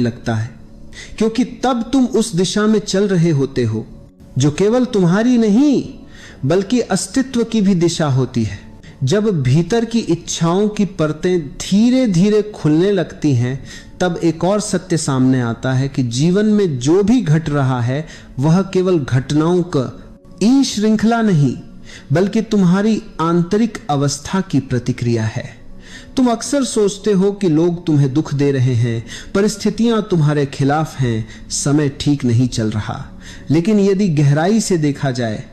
लगता है, क्योंकि तब तुम उस दिशा में चल रहे होते हो जो केवल तुम्हारी नहीं बल्कि अस्तित्व की भी दिशा होती है। जब भीतर की इच्छाओं की परतें धीरे धीरे खुलने लगती हैं, तब एक और सत्य सामने आता है कि जीवन में जो भी घट रहा है वह केवल घटनाओं का ई श्रृंखला नहीं बल्कि तुम्हारी आंतरिक अवस्था की प्रतिक्रिया है। तुम अक्सर सोचते हो कि लोग तुम्हें दुख दे रहे हैं, परिस्थितियां तुम्हारे खिलाफ हैं, समय ठीक नहीं चल रहा। लेकिन यदि गहराई से देखा जाए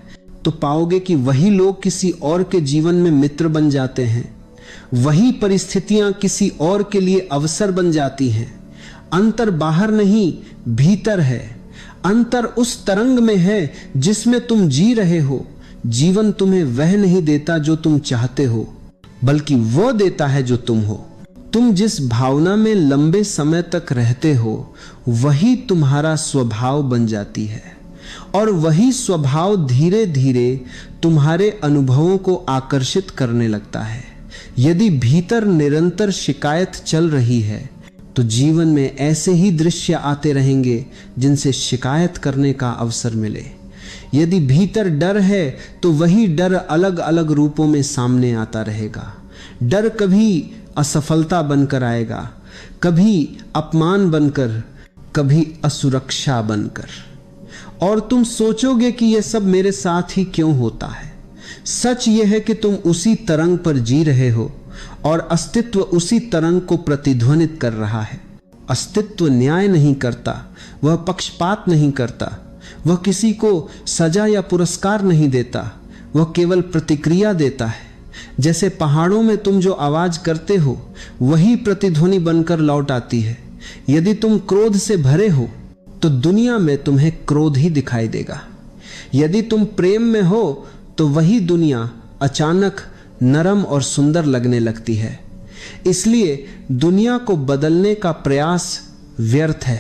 तो पाओगे कि वही लोग किसी और के जीवन में मित्र बन जाते हैं, वही परिस्थितियां किसी और के लिए अवसर बन जाती हैं। अंतर बाहर नहीं, भीतर है। अंतर उस तरंग में है जिसमें तुम जी रहे हो। जीवन तुम्हें वह नहीं देता जो तुम चाहते हो, बल्कि वो देता है जो तुम हो। तुम जिस भावना में लंबे समय तक रहते हो वही तुम्हारा स्वभाव बन जाती है, और वही स्वभाव धीरे धीरे तुम्हारे अनुभवों को आकर्षित करने लगता है। यदि भीतर निरंतर शिकायत चल रही है तो जीवन में ऐसे ही दृश्य आते रहेंगे जिनसे शिकायत करने का अवसर मिले। यदि भीतर डर है तो वही डर अलग अलग रूपों में सामने आता रहेगा। डर कभी असफलता बनकर आएगा, कभी अपमान बनकर, कभी असुरक्षा बनकर, और तुम सोचोगे कि यह सब मेरे साथ ही क्यों होता है। सच यह है कि तुम उसी तरंग पर जी रहे हो और अस्तित्व उसी तरंग को प्रतिध्वनित कर रहा है। अस्तित्व न्याय नहीं करता, वह पक्षपात नहीं करता, वह किसी को सजा या पुरस्कार नहीं देता, वह केवल प्रतिक्रिया देता है। जैसे पहाड़ों में तुम जो आवाज करते हो वही प्रतिध्वनि बनकर लौट आती है। यदि तुम क्रोध से भरे हो तो दुनिया में तुम्हें क्रोध ही दिखाई देगा। यदि तुम प्रेम में हो तो वही दुनिया अचानक नरम और सुंदर लगने लगती है। इसलिए दुनिया को बदलने का प्रयास व्यर्थ है।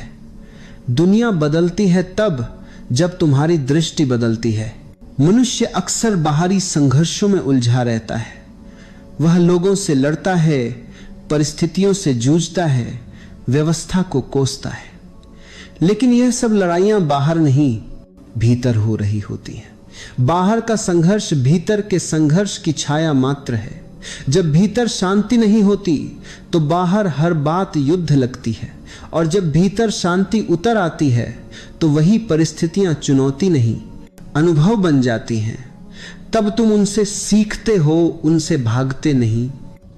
दुनिया बदलती है तब जब तुम्हारी दृष्टि बदलती है। मनुष्य अक्सर बाहरी संघर्षों में उलझा रहता है। वह लोगों से लड़ता है, परिस्थितियों से जूझता है, व्यवस्था को कोसता है। लेकिन यह सब लड़ाइयां बाहर नहीं, भीतर हो रही होती हैं। बाहर का संघर्ष भीतर के संघर्ष की छाया मात्र है। जब भीतर शांति नहीं होती तो बाहर हर बात युद्ध लगती है, और जब भीतर शांति उतर आती है तो वही परिस्थितियां चुनौती नहीं, अनुभव बन जाती हैं। तब तुम उनसे सीखते हो, उनसे भागते नहीं।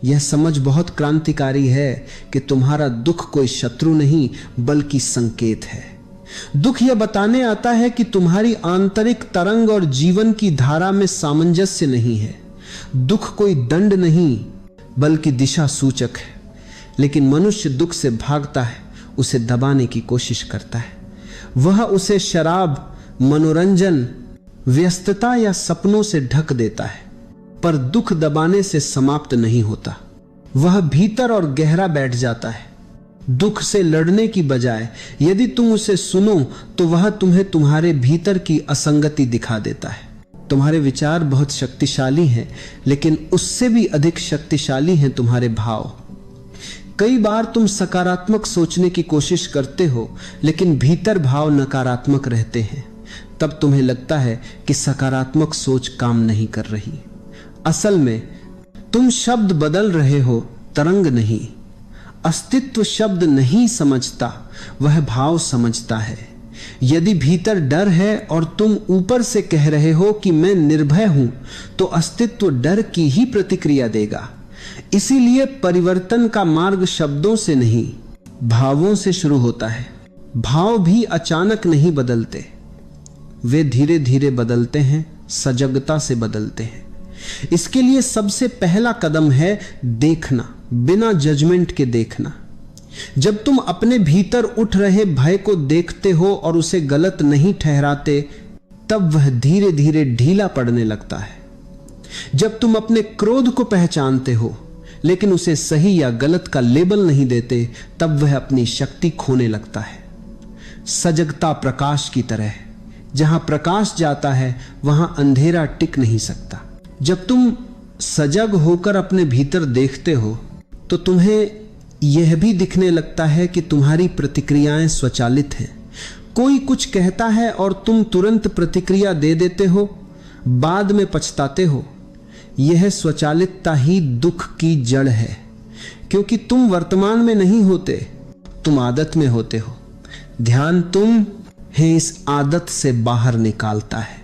यह समझ बहुत क्रांतिकारी है कि तुम्हारा दुख कोई शत्रु नहीं बल्कि संकेत है। दुख यह बताने आता है कि तुम्हारी आंतरिक तरंग और जीवन की धारा में सामंजस्य नहीं है। दुख कोई दंड नहीं बल्कि दिशा सूचक है। लेकिन मनुष्य दुख से भागता है, उसे दबाने की कोशिश करता है। वह उसे शराब, मनोरंजन, व्यस्तता या सपनों से ढक देता है। पर दुख दबाने से समाप्त नहीं होता, वह भीतर और गहरा बैठ जाता है। दुख से लड़ने की बजाय यदि तुम उसे सुनो तो वह तुम्हें तुम्हारे भीतर की असंगति दिखा देता है। तुम्हारे विचार बहुत शक्तिशाली हैं, लेकिन उससे भी अधिक शक्तिशाली हैं तुम्हारे भाव। कई बार तुम सकारात्मक सोचने की कोशिश करते हो, लेकिन भीतर भाव नकारात्मक रहते हैं। तब तुम्हें लगता है कि सकारात्मक सोच काम नहीं कर रही। असल में तुम शब्द बदल रहे हो, तरंग नहीं। अस्तित्व शब्द नहीं समझता, वह भाव समझता है। यदि भीतर डर है और तुम ऊपर से कह रहे हो कि मैं निर्भय हूं, तो अस्तित्व डर की ही प्रतिक्रिया देगा। इसीलिए परिवर्तन का मार्ग शब्दों से नहीं, भावों से शुरू होता है। भाव भी अचानक नहीं बदलते, वे धीरे धीरे बदलते हैं, सजगता से बदलते हैं। इसके लिए सबसे पहला कदम है देखना, बिना जजमेंट के देखना। जब तुम अपने भीतर उठ रहे भय को देखते हो और उसे गलत नहीं ठहराते, तब वह धीरे धीरे ढीला पड़ने लगता है। जब तुम अपने क्रोध को पहचानते हो लेकिन उसे सही या गलत का लेबल नहीं देते, तब वह अपनी शक्ति खोने लगता है। सजगता प्रकाश की तरह है, जहां प्रकाश जाता है वहां अंधेरा टिक नहीं सकता। जब तुम सजग होकर अपने भीतर देखते हो तो तुम्हें यह भी दिखने लगता है कि तुम्हारी प्रतिक्रियाएं स्वचालित हैं। कोई कुछ कहता है और तुम तुरंत प्रतिक्रिया दे देते हो, बाद में पछताते हो। यह स्वचालितता ही दुख की जड़ है, क्योंकि तुम वर्तमान में नहीं होते, तुम आदत में होते हो। ध्यान तुम है इस आदत से बाहर निकालता है।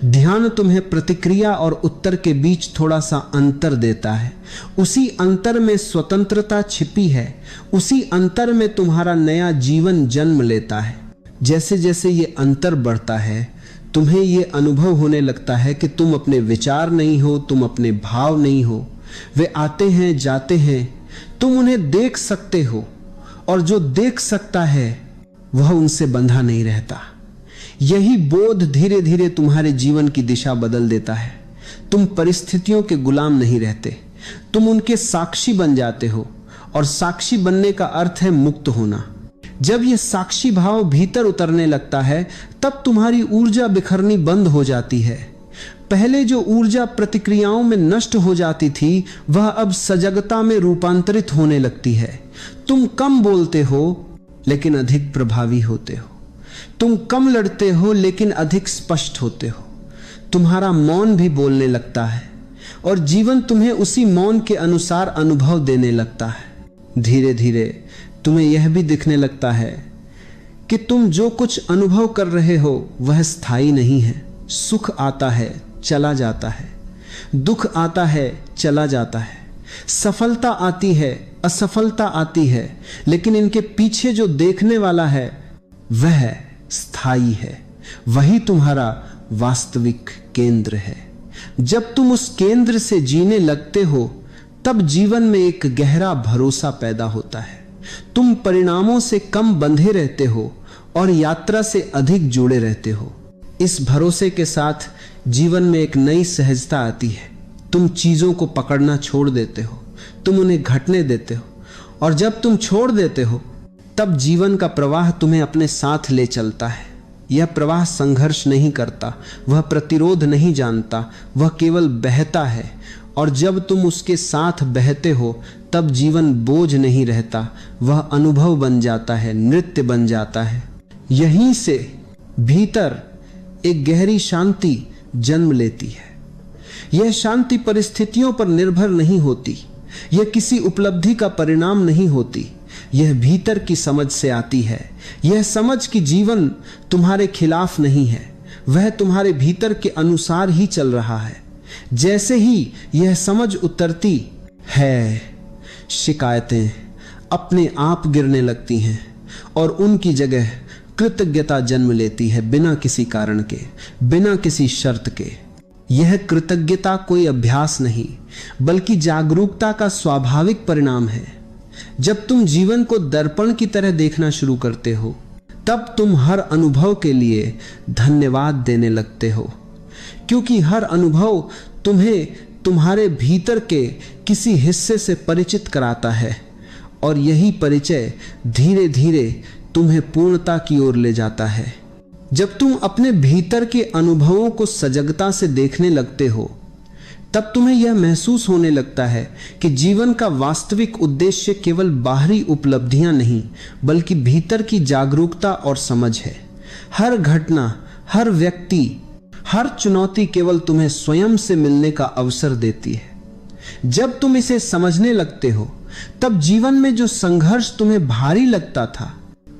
ध्यान तुम्हें प्रतिक्रिया और उत्तर के बीच थोड़ा सा अंतर देता है। उसी अंतर में स्वतंत्रता छिपी है। उसी अंतर में तुम्हारा नया जीवन जन्म लेता है। जैसे जैसे ये अंतर बढ़ता है, तुम्हें ये अनुभव होने लगता है कि तुम अपने विचार नहीं हो, तुम अपने भाव नहीं हो। वे आते हैं, जाते हैं, तुम उन्हें देख सकते हो, और जो देख सकता है वह उनसे बंधा नहीं रहता। यही बोध धीरे धीरे तुम्हारे जीवन की दिशा बदल देता है। तुम परिस्थितियों के गुलाम नहीं रहते, तुम उनके साक्षी बन जाते हो, और साक्षी बनने का अर्थ है मुक्त होना। जब यह साक्षी भाव भीतर उतरने लगता है, तब तुम्हारी ऊर्जा बिखरनी बंद हो जाती है। पहले जो ऊर्जा प्रतिक्रियाओं में नष्ट हो जाती थी, वह अब सजगता में रूपांतरित होने लगती है। तुम कम बोलते हो लेकिन अधिक प्रभावी होते हो। तुम कम लड़ते हो लेकिन अधिक स्पष्ट होते हो। तुम्हारा मौन भी बोलने लगता है, और जीवन तुम्हें उसी मौन के अनुसार अनुभव देने लगता है। धीरे धीरे तुम्हें यह भी दिखने लगता है कि तुम जो कुछ अनुभव कर रहे हो वह स्थायी नहीं है। सुख आता है, चला जाता है, दुख आता है, चला जाता है, सफलता आती है, असफलता आती है, लेकिन इनके पीछे जो देखने वाला है वह स्थायी है। वही तुम्हारा वास्तविक केंद्र है। जब तुम उस केंद्र से जीने लगते हो, तब जीवन में एक गहरा भरोसा पैदा होता है। तुम परिणामों से कम बंधे रहते हो और यात्रा से अधिक जुड़े रहते हो। इस भरोसे के साथ जीवन में एक नई सहजता आती है। तुम चीजों को पकड़ना छोड़ देते हो, तुम उन्हें घटने देते हो, और जब तुम छोड़ देते हो, तब जीवन का प्रवाह तुम्हें अपने साथ ले चलता है। यह प्रवाह संघर्ष नहीं करता, वह प्रतिरोध नहीं जानता, वह केवल बहता है। और जब तुम उसके साथ बहते हो, तब जीवन बोझ नहीं रहता, वह अनुभव बन जाता है, नृत्य बन जाता है। यहीं से भीतर एक गहरी शांति जन्म लेती है। यह शांति परिस्थितियों पर निर्भर नहीं होती, यह किसी उपलब्धि का परिणाम नहीं होती, यह भीतर की समझ से आती है। यह समझ कि जीवन तुम्हारे खिलाफ नहीं है, वह तुम्हारे भीतर के अनुसार ही चल रहा है। जैसे ही यह समझ उतरती है, शिकायतें अपने आप गिरने लगती हैं, और उनकी जगह कृतज्ञता जन्म लेती है, बिना किसी कारण के, बिना किसी शर्त के। यह कृतज्ञता कोई अभ्यास नहीं, बल्कि जागरूकता का स्वाभाविक परिणाम है। जब तुम जीवन को दर्पण की तरह देखना शुरू करते हो, तब तुम हर अनुभव के लिए धन्यवाद देने लगते हो, क्योंकि हर अनुभव तुम्हें तुम्हारे भीतर के किसी हिस्से से परिचित कराता है, और यही परिचय धीरे धीरे तुम्हें पूर्णता की ओर ले जाता है। जब तुम अपने भीतर के अनुभवों को सजगता से देखने लगते हो, तब तुम्हें यह महसूस होने लगता है कि जीवन का वास्तविक उद्देश्य केवल बाहरी उपलब्धियां नहीं, बल्कि भीतर की जागरूकता और समझ है। हर घटना, हर व्यक्ति, हर चुनौती केवल तुम्हें स्वयं से मिलने का अवसर देती है। जब तुम इसे समझने लगते हो, तब जीवन में जो संघर्ष तुम्हें भारी लगता था,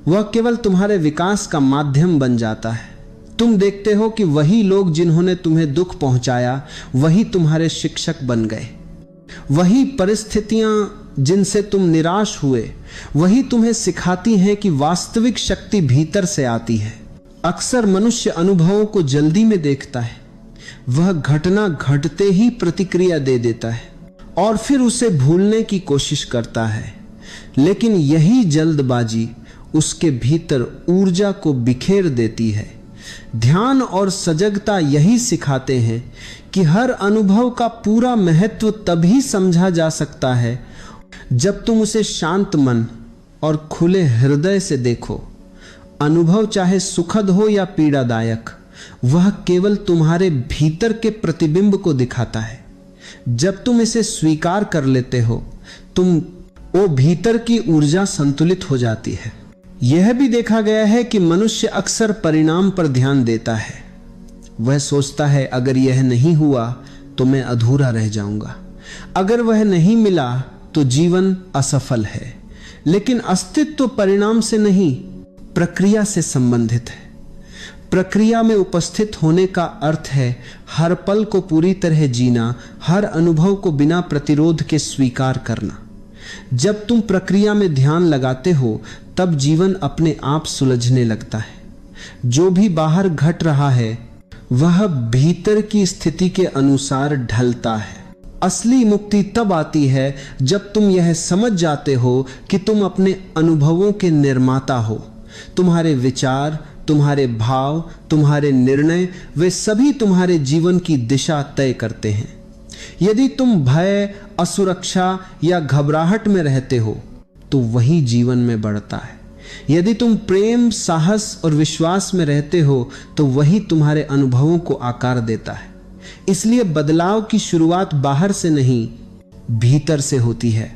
वह केवल तुम्हारे विकास का माध्यम बन जाता है। तुम देखते हो कि वही लोग जिन्होंने तुम्हें दुख पहुंचाया, वही तुम्हारे शिक्षक बन गए। वही परिस्थितियां जिनसे तुम निराश हुए, वही तुम्हें सिखाती हैं कि वास्तविक शक्ति भीतर से आती है। अक्सर मनुष्य अनुभवों को जल्दी में देखता है, वह घटना घटते ही प्रतिक्रिया दे देता है और फिर उसे भूलने की कोशिश करता है। लेकिन यही जल्दबाजी उसके भीतर ऊर्जा को बिखेर देती है। ध्यान और सजगता यही सिखाते हैं कि हर अनुभव का पूरा महत्व तभी समझा जा सकता है जब तुम उसे शांत मन और खुले हृदय से देखो। अनुभव चाहे सुखद हो या पीड़ादायक, वह केवल तुम्हारे भीतर के प्रतिबिंब को दिखाता है। जब तुम इसे स्वीकार कर लेते हो, तुम वो भीतर की ऊर्जा संतुलित हो जाती है। यह भी देखा गया है कि मनुष्य अक्सर परिणाम पर ध्यान देता है। वह सोचता है अगर यह नहीं हुआ तो मैं अधूरा रह जाऊंगा, अगर वह नहीं मिला तो जीवन असफल है। लेकिन अस्तित्व परिणाम से नहीं, प्रक्रिया से संबंधित है। प्रक्रिया में उपस्थित होने का अर्थ है हर पल को पूरी तरह जीना, हर अनुभव को बिना प्रतिरोध के स्वीकार करना। जब तुम प्रक्रिया में ध्यान लगाते हो तब जीवन अपने आप सुलझने लगता है। जो भी बाहर घट रहा है वह भीतर की स्थिति के अनुसार ढलता है। असली मुक्ति तब आती है जब तुम यह समझ जाते हो कि तुम अपने अनुभवों के निर्माता हो। तुम्हारे विचार, तुम्हारे भाव, तुम्हारे निर्णय, वे सभी तुम्हारे जीवन की दिशा तय करते हैं। यदि तुम भय, असुरक्षा या घबराहट में रहते हो तो वही जीवन में बढ़ता है। यदि तुम प्रेम, साहस और विश्वास में रहते हो तो वही तुम्हारे अनुभवों को आकार देता है। इसलिए बदलाव की शुरुआत बाहर से नहीं, भीतर से होती है।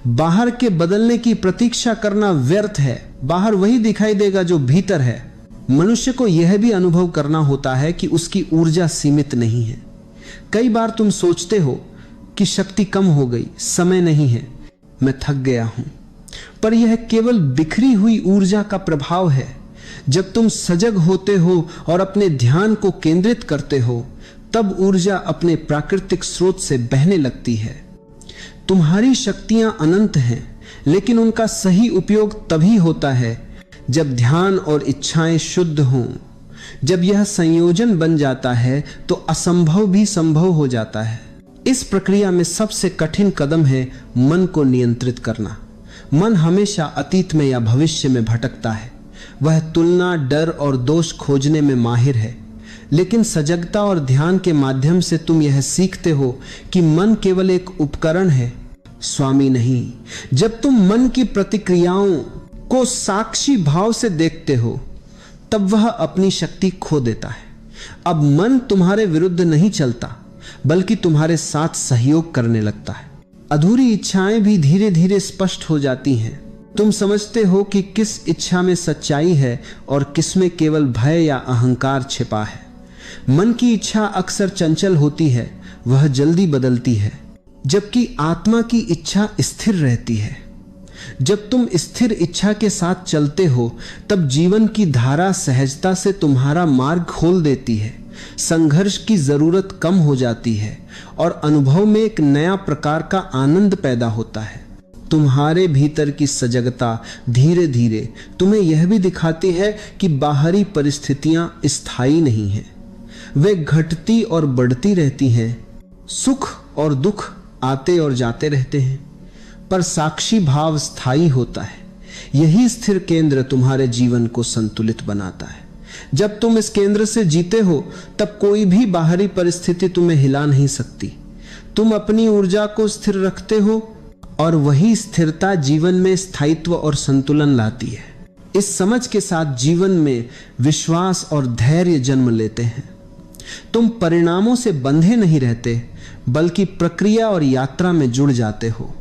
बाहर के बदलने की प्रतीक्षा करना व्यर्थ है। बाहर वही दिखाई देगा जो भीतर है। मनुष्य को यह भी अनुभव करना होता है कि उसकी ऊर्जा सीमित नहीं है। कई बार तुम सोचते हो कि शक्ति कम हो गई, समय नहीं है, मैं थक गया हूं, पर यह केवल बिखरी हुई ऊर्जा का प्रभाव है। जब तुम सजग होते हो और अपने ध्यान को केंद्रित करते हो तब ऊर्जा अपने प्राकृतिक स्रोत से बहने लगती है। तुम्हारी शक्तियां अनंत हैं, लेकिन उनका सही उपयोग तभी होता है जब ध्यान और इच्छाएं शुद्ध हों। जब यह संयोजन बन जाता है तो असंभव भी संभव हो जाता है। इस प्रक्रिया में सबसे कठिन कदम है मन को नियंत्रित करना। मन हमेशा अतीत में या भविष्य में भटकता है। वह तुलना, डर और दोष खोजने में माहिर है। लेकिन सजगता और ध्यान के माध्यम से तुम यह सीखते हो कि मन केवल एक उपकरण है, स्वामी नहीं। जब तुम मन की प्रतिक्रियाओं को साक्षी भाव से देखते हो तब वह अपनी शक्ति खो देता है। अब मन तुम्हारे विरुद्ध नहीं चलता, बल्कि तुम्हारे साथ सहयोग करने लगता है। अधूरी इच्छाएं भी धीरे धीरे स्पष्ट हो जाती हैं। तुम समझते हो कि किस इच्छा में सच्चाई है और किस में केवल भय या अहंकार छिपा है। मन की इच्छा अक्सर चंचल होती है, वह जल्दी बदलती है, जबकि आत्मा की इच्छा स्थिर रहती है। जब तुम स्थिर इच्छा के साथ चलते हो तब जीवन की धारा सहजता से तुम्हारा मार्ग खोल देती है। संघर्ष की जरूरत कम हो जाती है और अनुभव में एक नया प्रकार का आनंद पैदा होता है। तुम्हारे भीतर की सजगता धीरे धीरे तुम्हें यह भी दिखाती है कि बाहरी परिस्थितियां स्थायी नहीं हैं, वे घटती और बढ़ती रहती हैं। सुख और दुख आते और जाते रहते हैं, पर साक्षी भाव स्थायी होता है। यही स्थिर केंद्र तुम्हारे जीवन को संतुलित बनाता है। जब तुम इस केंद्र से जीते हो तब कोई भी बाहरी परिस्थिति तुम्हें हिला नहीं सकती। तुम अपनी ऊर्जा को स्थिर रखते हो और वही स्थिरता जीवन में स्थायित्व और संतुलन लाती है। इस समझ के साथ जीवन में विश्वास और धैर्य जन्म लेते हैं। तुम परिणामों से बंधे नहीं रहते, बल्कि प्रक्रिया और यात्रा में जुड़ जाते हो।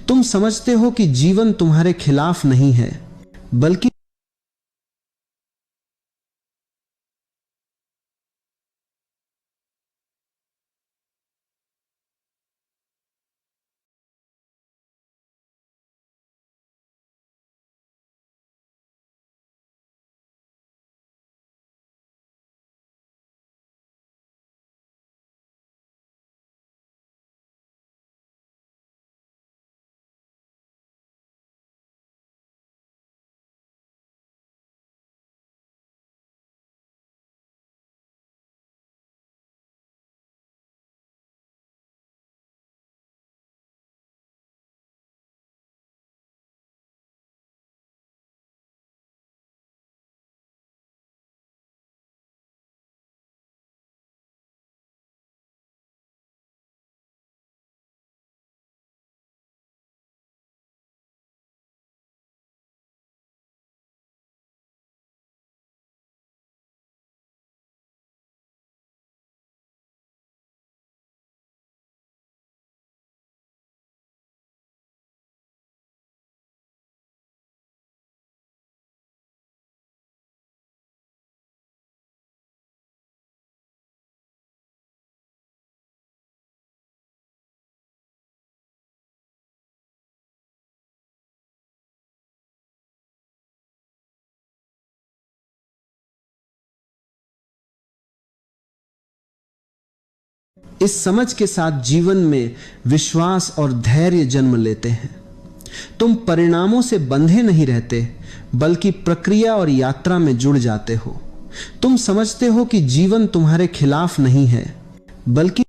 तुम समझते हो कि जीवन तुम्हारे खिलाफ नहीं है, बल्कि इस समझ के साथ जीवन में विश्वास और धैर्य जन्म लेते हैं। तुम परिणामों से बंधे नहीं रहते, बल्कि प्रक्रिया और यात्रा में जुड़ जाते हो। तुम समझते हो कि जीवन तुम्हारे खिलाफ नहीं है, बल्कि